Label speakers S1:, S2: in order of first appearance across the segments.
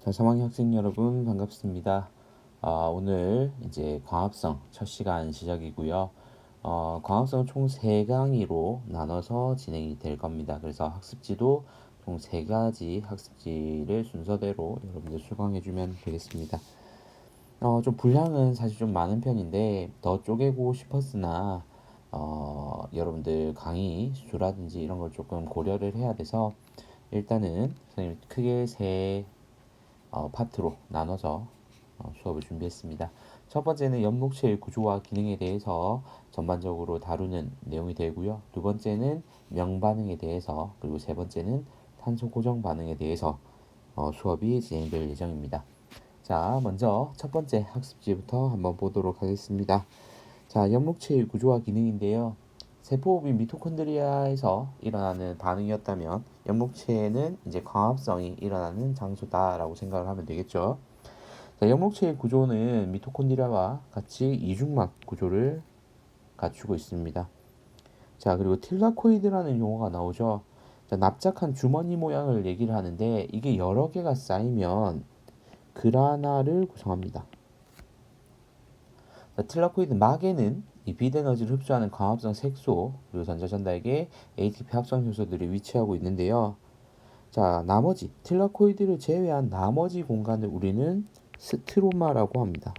S1: 자, 3학년 학생 여러분 반갑습니다. 오늘 이제 광합성 첫 시간 시작이고요. 광합성 총 3강의로 나눠서 진행이 될 겁니다. 그래서 학습지도 총 3가지 학습지를 순서대로 여러분들 수강해주면 되겠습니다. 좀 분량은 사실 좀 많은 편인데 더 쪼개고 싶었으나 여러분들 강의 수라든지 이런 걸 조금 고려를 해야 돼서 일단은 선생님 크게 세 파트로 나눠서 수업을 준비했습니다. 첫 번째는 연목체의 구조와 기능에 대해서 전반적으로 다루는 내용이 되고요. 두 번째는 명반응에 대해서, 그리고 세 번째는 탄소 고정 반응에 대해서 수업이 진행될 예정입니다. 자, 먼저 첫 번째 학습지부터 한번 보도록 하겠습니다. 자, 연목체의 구조와 기능인데요. 세포호흡이 미토콘드리아에서 일어나는 반응이었다면 연목체는 이제 광합성이 일어나는 장소다라고 생각을 하면 되겠죠. 자, 연목체의 구조는 미토콘드리아와 같이 이중막 구조를 갖추고 있습니다. 자, 그리고 틸라코이드라는 용어가 나오죠. 자, 납작한 주머니 모양을 얘기를 하는데 이게 여러 개가 쌓이면 그라나를 구성합니다. 자, 틸라코이드 막에는 이 빛에너지를 흡수하는 광합성 색소 그리고 전자전달계 ATP 합성 효소들이 위치하고 있는데요. 자, 나머지 틸라코이드를 제외한 나머지 공간을 우리는 스트로마라고 합니다.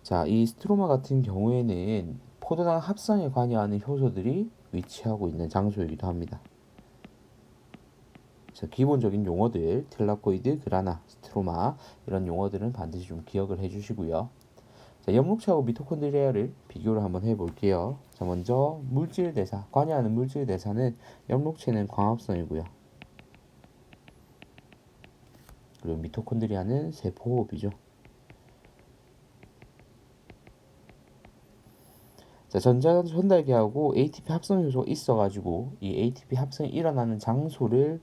S1: 자, 이 스트로마 같은 경우에는 포도당 합성에 관여하는 효소들이 위치하고 있는 장소이기도 합니다. 자, 기본적인 용어들 틸라코이드, 그라나, 스트로마 이런 용어들은 반드시 좀 기억을 해주시고요. 자, 연목체하고 미토콘드리아를 비교를 한번 해볼게요. 자, 먼저 물질 대사, 관여하는 물질 대사는 연목체는 광합성이고요. 그리고 미토콘드리아는 세포호흡이죠. 자, 전자전달계하고 ATP 합성 요소가 있어가지고 이 ATP 합성이 일어나는 장소를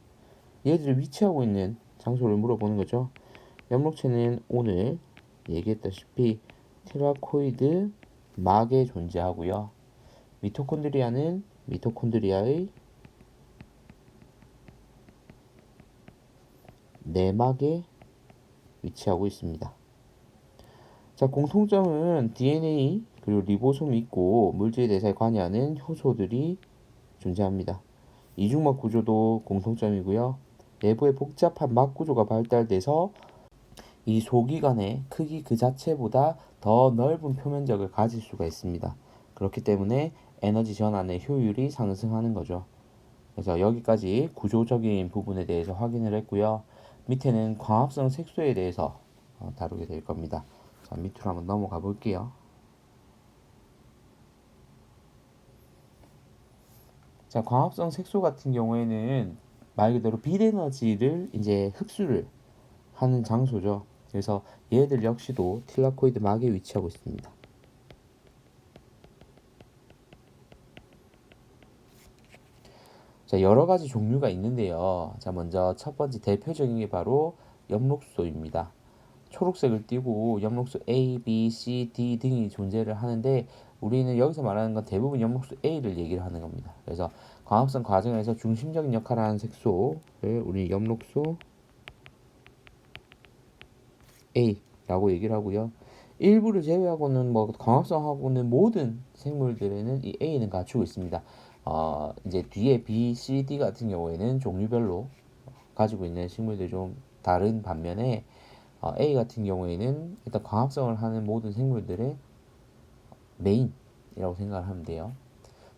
S1: 얘들이 위치하고 있는 장소를 물어보는 거죠. 연목체는 오늘 얘기했다시피 티라코이드 막에 존재하고요. 미토콘드리아는 미토콘드리아의 내막에 위치하고 있습니다. 자, 공통점은 DNA 그리고 리보솜이 있고 물질 대사에 관여하는 효소들이 존재합니다. 이중막 구조도 공통점이고요. 내부의 복잡한 막 구조가 발달돼서 이 소기관의 크기 그 자체보다 더 넓은 표면적을 가질 수가 있습니다. 그렇기 때문에 에너지 전환의 효율이 상승하는 거죠. 그래서 여기까지 구조적인 부분에 대해서 확인을 했고요. 밑에는 광합성 색소에 대해서 다루게 될 겁니다. 자, 밑으로 한번 넘어가 볼게요. 자, 광합성 색소 같은 경우에는 말 그대로 빛에너지를 이제 흡수를 하는 장소죠. 그래서 얘들 역시도 틸라코이드 막에 위치하고 있습니다. 자, 여러 가지 종류가 있는데요. 자, 먼저 첫 번째 대표적인 게 바로 엽록소입니다. 초록색을 띠고 엽록소 A, B, C, D 등이 존재를 하는데 우리는 여기서 말하는 건 대부분 엽록소 A를 얘기를 하는 겁니다. 그래서 광합성 과정에서 중심적인 역할을 하는 색소를 우리 엽록소 A라고 얘기를 하고요. 일부를 제외하고는 뭐 광합성하고는 모든 생물들에는 이 A는 갖추고 있습니다. 이제 뒤에 B, C, D 같은 경우에는 종류별로 가지고 있는 식물들이 좀 다른 반면에 A 같은 경우에는 일단 광합성을 하는 모든 생물들의 메인이라고 생각을 하면 돼요.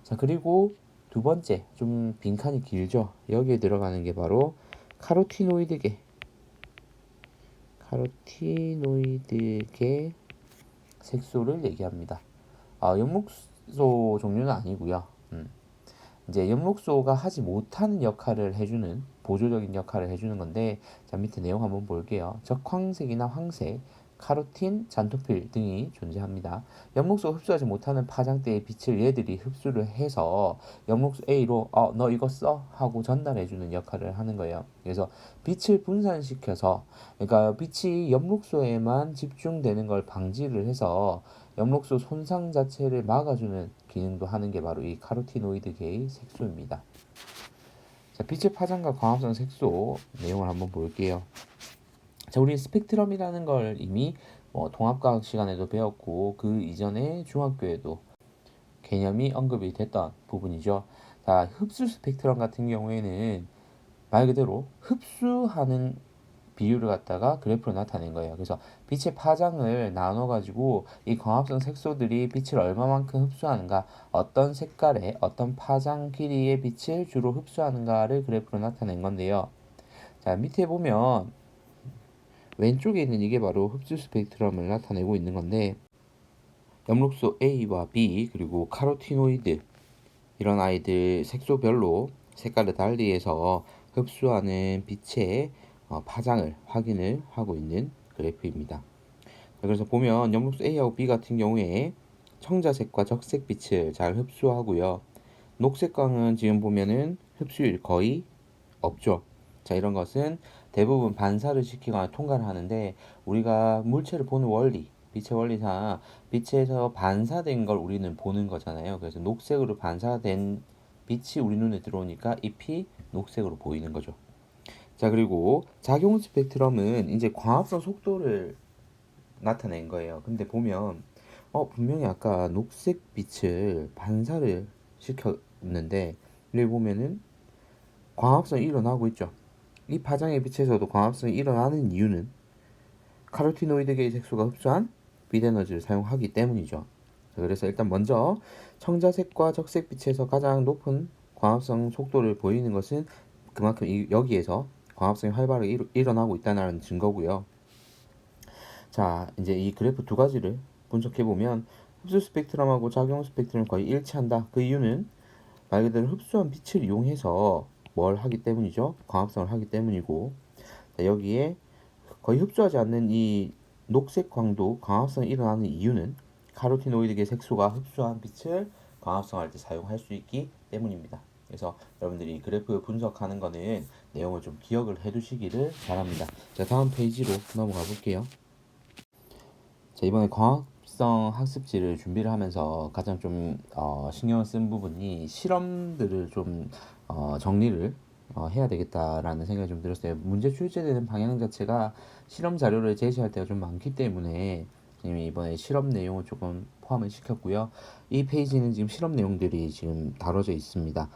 S1: 자, 그리고 두 번째 좀 빈칸이 길죠. 여기에 들어가는 게 바로 카로티노이드계 색소를 얘기합니다. 연목소 종류는 아니고요. 이제 연목소가 하지 못하는 역할을 해주는 보조적인 역할을 해주는 건데, 자, 밑에 내용 한번 볼게요. 적황색이나 황색, 카로틴, 잔토필 등이 존재합니다. 연목소 흡수하지 못하는 파장대의 빛을 얘들이 흡수를 해서 연목소 A로 너 이거 써 하고 전달해주는 역할을 하는 거예요. 그래서 빛을 분산시켜서, 그러니까 빛이 연목소에만 집중되는 걸 방지를 해서 엽록소 손상 자체를 막아주는 기능도 하는 게 바로 이 카로티노이드계의 색소입니다. 자, 빛의 파장과 광합성 색소 내용을 한번 볼게요. 자, 우리 스펙트럼이라는 걸 이미 통합과학 시간에도 배웠고 그 이전에 중학교에도 개념이 언급이 됐던 부분이죠. 자, 흡수 스펙트럼 같은 경우에는 말 그대로 흡수하는 비율을 갖다가 그래프로 나타낸 거예요. 그래서 빛의 파장을 나눠가지고 이 광합성 색소들이 빛을 얼마만큼 흡수하는가, 어떤 색깔의 어떤 파장 길이의 빛을 주로 흡수하는가를 그래프로 나타낸 건데요. 자, 밑에 보면 왼쪽에 있는 이게 바로 흡수 스펙트럼을 나타내고 있는 건데, 엽록소 A와 B 그리고 카로티노이드 이런 아이들 색소별로 색깔을 달리해서 흡수하는 빛의 파장을 확인을 하고 있는 그래프입니다. 그래서 보면 엽록소 A하고 B 같은 경우에 청자색과 적색빛을 잘 흡수하고요. 녹색광은 지금 보면은 흡수율 거의 없죠. 자, 이런 것은 대부분 반사를 시키거나 통과를 하는데, 우리가 물체를 보는 원리, 빛의 원리상 빛에서 반사된 걸 우리는 보는 거잖아요. 그래서 녹색으로 반사된 빛이 우리 눈에 들어오니까 잎이 녹색으로 보이는 거죠. 자, 그리고 작용 스펙트럼은 이제 광합성 속도를 나타낸 거예요. 근데 보면 분명히 아까 녹색 빛을 반사를 시켰는데 여기 보면은 광합성이 일어나고 있죠. 이 파장의 빛에서도 광합성이 일어나는 이유는 카로티노이드계의 색소가 흡수한 빛 에너지를 사용하기 때문이죠. 그래서 일단 먼저 청자색과 적색 빛에서 가장 높은 광합성 속도를 보이는 것은 그만큼 여기에서 광합성이 활발하게 일어나고 있다는 증거고요. 자, 이제 이 그래프 두 가지를 분석해 보면 흡수 스펙트럼하고 작용 스펙트럼이 거의 일치한다. 그 이유는 말 그대로 흡수한 빛을 이용해서 뭘 하기 때문이죠? 광합성을 하기 때문이고, 자, 여기에 거의 흡수하지 않는 이 녹색 광도 광합성이 일어나는 이유는 카로티노이드계 색소가 흡수한 빛을 광합성할 때 사용할 수 있기 때문입니다. 그래서 여러분들이 그래프 분석하는 거는 내용을 좀 기억을 해 두시기를 바랍니다. 자, 다음 페이지로 넘어가 볼게요. 자, 이번에 광합성 학습지를 준비를 하면서 가장 좀 신경 쓴 부분이 실험들을 좀 정리를 해야 되겠다라는 생각이 좀 들었어요. 문제 출제되는 방향 자체가 실험 자료를 제시할 때가 좀 많기 때문에 이번에 실험 내용을 조금 포함을 시켰고요. 이 페이지는 지금 실험 내용들이 지금 다뤄져 있습니다.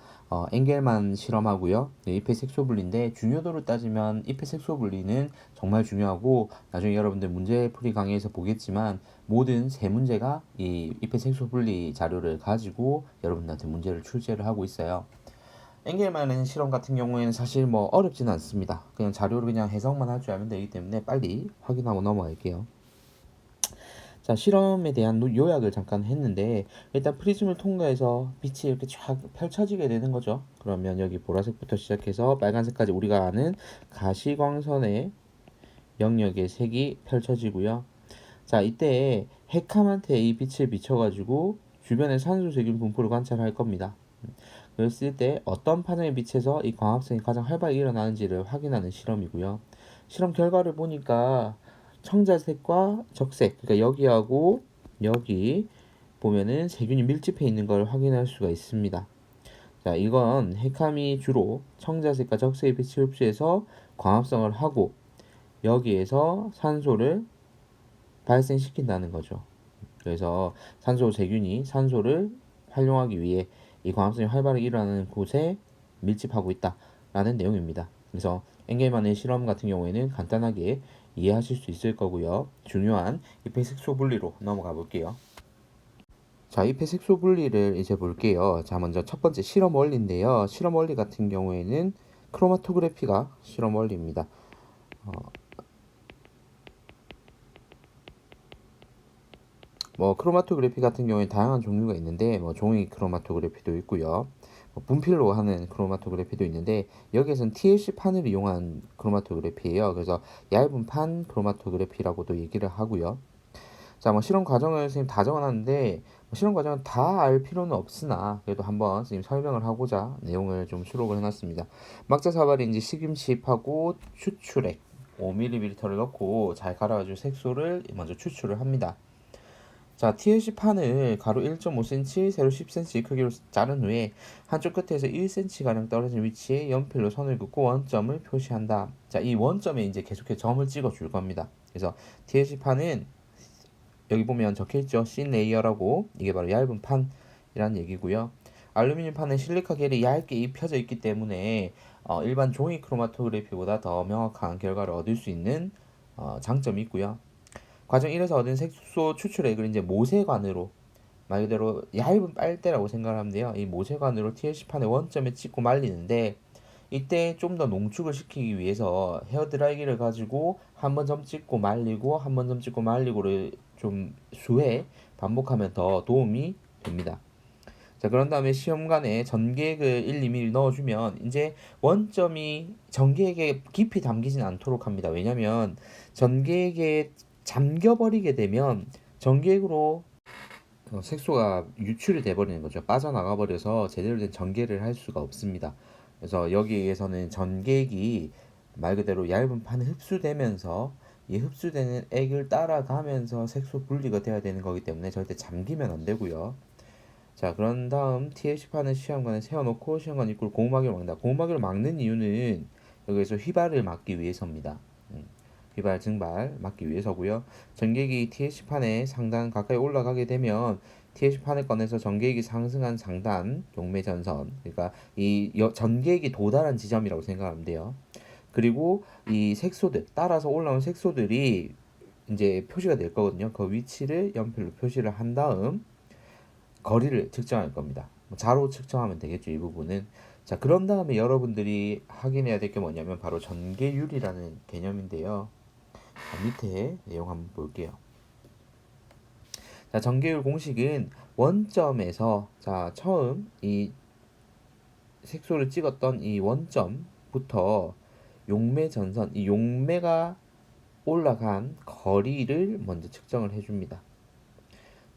S1: 엥겔만 실험하고요. 네, 잎의 색소 분리인데 중요도를 따지면 잎의 색소 분리는 정말 중요하고, 나중에 여러분들 문제풀이 강의에서 보겠지만 모든 세 문제가 이 잎의 색소 분리 자료를 가지고 여러분들한테 문제를 출제를 하고 있어요. 엥겔만의 실험 같은 경우에는 사실 뭐 어렵지는 않습니다. 그냥 자료를 그냥 해석만 할 줄 알면 되기 때문에 빨리 확인하고 넘어갈게요. 자, 실험에 대한 요약을 잠깐 했는데, 일단 프리즘을 통과해서 빛이 이렇게 쫙 펼쳐지게 되는 거죠. 그러면 여기 보라색부터 시작해서 빨간색까지 우리가 아는 가시광선의 영역의 색이 펼쳐지고요. 자, 이때 핵함한테 이 빛을 비춰가지고 주변의 산소 세균 분포를 관찰할 겁니다. 그랬을 때 어떤 파장의 빛에서 이 광합성이 가장 활발히 일어나는지를 확인하는 실험이고요. 실험 결과를 보니까 청자색과 적색, 그러니까 여기하고 여기 보면은 세균이 밀집해 있는 걸 확인할 수가 있습니다. 자, 이건 핵함이 주로 청자색과 적색의 빛을 흡수해서 광합성을 하고 여기에서 산소를 발생시킨다는 거죠. 그래서 산소 세균이 산소를 활용하기 위해 이 광합성이 활발하게 일어나는 곳에 밀집하고 있다라는 내용입니다. 그래서 엥겔만의 실험 같은 경우에는 간단하게 이해하실 수 있을 거고요. 중요한 잎의 색소 분리로 넘어가 볼게요. 자, 잎의 색소 분리를 이제 볼게요. 자, 먼저 첫 번째 실험 원리인데요. 실험 원리 같은 경우에는 크로마토그래피가 실험 원리입니다. 크로마토그래피 같은 경우에 다양한 종류가 있는데 종이 크로마토그래피도 있고요. 분필로 하는 크로마토그래피도 있는데, 여기에서는 TLC 판을 이용한 크로마토그래피예요. 그래서 얇은 판 크로마토그래피라고도 얘기를 하고요. 자, 실험 과정을 선생님 다 적어놨는데 실험 과정은 다 알 필요는 없으나 그래도 한번 선생님 설명을 하고자 내용을 좀 수록을 해놨습니다. 막자 사발에 이제 식임칩하고 추출액 5ml를 넣고 잘 갈아가지고 색소를 먼저 추출을 합니다. 자, TLC 판을 가로 1.5cm, 세로 10cm 크기로 자른 후에 한쪽 끝에서 1cm가량 떨어진 위치에 연필로 선을 긋고 원점을 표시한다. 자, 이 원점에 이제 계속해서 점을 찍어 줄 겁니다. 그래서 TLC 판은 여기 보면 적혀있죠. 씬 레이어라고. 이게 바로 얇은 판이라는 얘기고요. 알루미늄 판은 실리카 겔이 얇게 입혀져 있기 때문에 일반 종이 크로마토그래피보다 더 명확한 결과를 얻을 수 있는 장점이 있고요. 과정 1에서 얻은 색소 추출액을 이제 모세관으로, 말 그대로 얇은 빨대라고 생각하면 돼요. 이 모세관으로 TLC판의 원점에 찍고 말리는데, 이때 좀 더 농축을 시키기 위해서 헤어드라이기를 가지고 한 번 점 찍고 말리고 한 번 점 찍고 말리고를 좀 수회 반복하면 더 도움이 됩니다. 자, 그런 다음에 시험관에 전개액을 1, 2mm 넣어주면 이제 원점이 전개액에 깊이 담기진 않도록 합니다. 왜냐면 전개액에 잠겨버리게 되면 전개액으로 색소가 유출이 돼버리는 거죠. 빠져나가 버려서 제대로 된 전개를 할 수가 없습니다. 그래서 여기에서는 전개액이 말 그대로 얇은 판에 흡수되면서 이 흡수되는 액을 따라가면서 색소 분리가 돼야 되는 거기 때문에 절대 잠기면 안 되고요. 자, 그런 다음 TLC판을 시험관에 세워놓고 시험관 입구를 고무막이로 막는다. 고무막이로 막는 이유는 여기에서 휘발을 막기 위해서입니다. 휘발 증발 막기 위해서고요. 전개기 TLC판에 상단 가까이 올라가게 되면 TLC판을 꺼내서 전개기 상승한 상단 용매 전선, 그러니까 이 전개기 도달한 지점이라고 생각하면 돼요. 그리고 이 색소들 따라서 올라온 색소들이 이제 표시가 될 거거든요. 그 위치를 연필로 표시를 한 다음 거리를 측정할 겁니다. 자로 측정하면 되겠죠, 이 부분은. 자, 그런 다음에 여러분들이 확인해야 될 게 뭐냐면 바로 전개율이라는 개념인데요. 자, 밑에 내용 한번 볼게요. 자, 전개율 공식은 원점에서, 자, 처음 이 색소를 찍었던 이 원점부터 용매 전선, 이 용매가 올라간 거리를 먼저 측정을 해줍니다.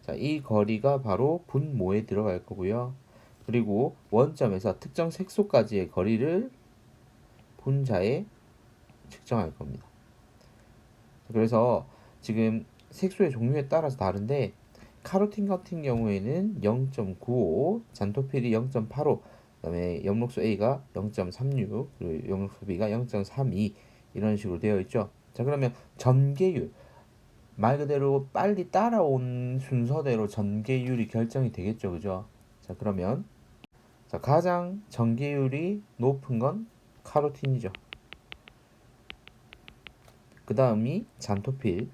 S1: 자, 이 거리가 바로 분모에 들어갈 거고요. 그리고 원점에서 특정 색소까지의 거리를 분자에 측정할 겁니다. 그래서 지금 색소의 종류에 따라서 다른데 카로틴 같은 경우에는 0.95, 잔토필이 0.85, 그다음에 엽록소 A가 0.36, 그리고 엽록소 B가 0.32 이런 식으로 되어 있죠. 자, 그러면 전개율, 말 그대로 빨리 따라온 순서대로 전개율이 결정이 되겠죠, 그죠? 자, 그러면 자, 가장 전개율이 높은 건 카로틴이죠. 그 다음이 잔토필,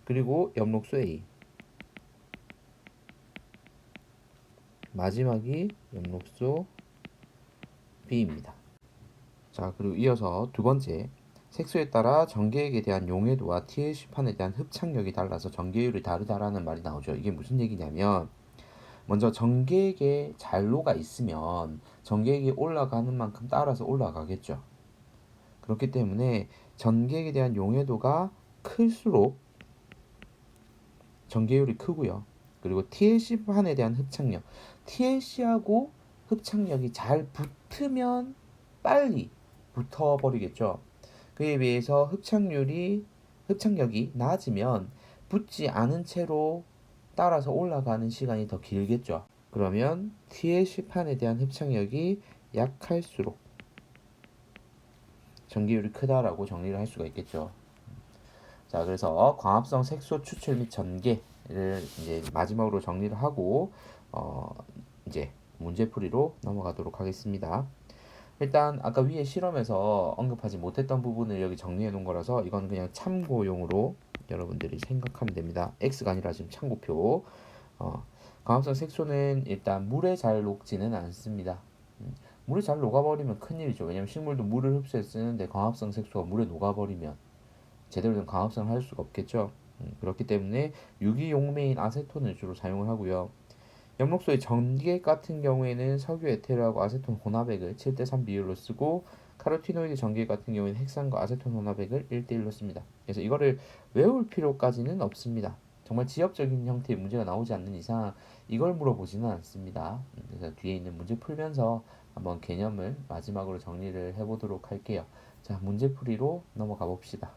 S1: 그리고 엽록소 A, 마지막이 엽록소 B입니다. 자, 그리고 이어서 두 번째, 색소에 따라 전개액에 대한 용해도와 TLC판에 대한 흡착력이 달라서 전개율이 다르다라는 말이 나오죠. 이게 무슨 얘기냐면 먼저 전개액에 잔로가 있으면 전개액이 올라가는 만큼 따라서 올라가겠죠. 그렇기 때문에 전개액에 대한 용해도가 클수록 전개율이 크고요. 그리고 TLC판에 대한 흡착력, TLC하고 흡착력이 잘 붙으면 빨리 붙어버리겠죠. 그에 비해서 흡착력이 낮으면 붙지 않은 채로 따라서 올라가는 시간이 더 길겠죠. 그러면 TLC판에 대한 흡착력이 약할수록 전기율이 크다라고 정리를 할 수가 있겠죠. 자, 그래서 광합성 색소 추출 및 전개를 이제 마지막으로 정리를 하고 이제 문제풀이로 넘어가도록 하겠습니다. 일단 아까 위에 실험에서 언급하지 못했던 부분을 여기 정리해 놓은 거라서 이건 그냥 참고용으로 여러분들이 생각하면 됩니다. X가 아니라 지금 참고표. 광합성 색소는 일단 물에 잘 녹지는 않습니다. 물에 잘 녹아버리면 큰일이죠. 왜냐면 식물도 물을 흡수해 쓰는데 광합성 색소가 물에 녹아버리면 제대로 된 광합성을 할 수가 없겠죠. 그렇기 때문에 유기용매인 아세톤을 주로 사용을 하고요. 엽록소의 전기액 같은 경우에는 석유 에테르하고 아세톤 혼합액을 7대3 비율로 쓰고 카로티노이드 전기액 같은 경우에는 핵산과 아세톤 혼합액을 1대1로 씁니다. 그래서 이거를 외울 필요까지는 없습니다. 정말 지엽적인 형태의 문제가 나오지 않는 이상 이걸 물어보지는 않습니다. 그래서 뒤에 있는 문제 풀면서 한번 개념을 마지막으로 정리를 해보도록 할게요. 자, 문제풀이로 넘어가 봅시다.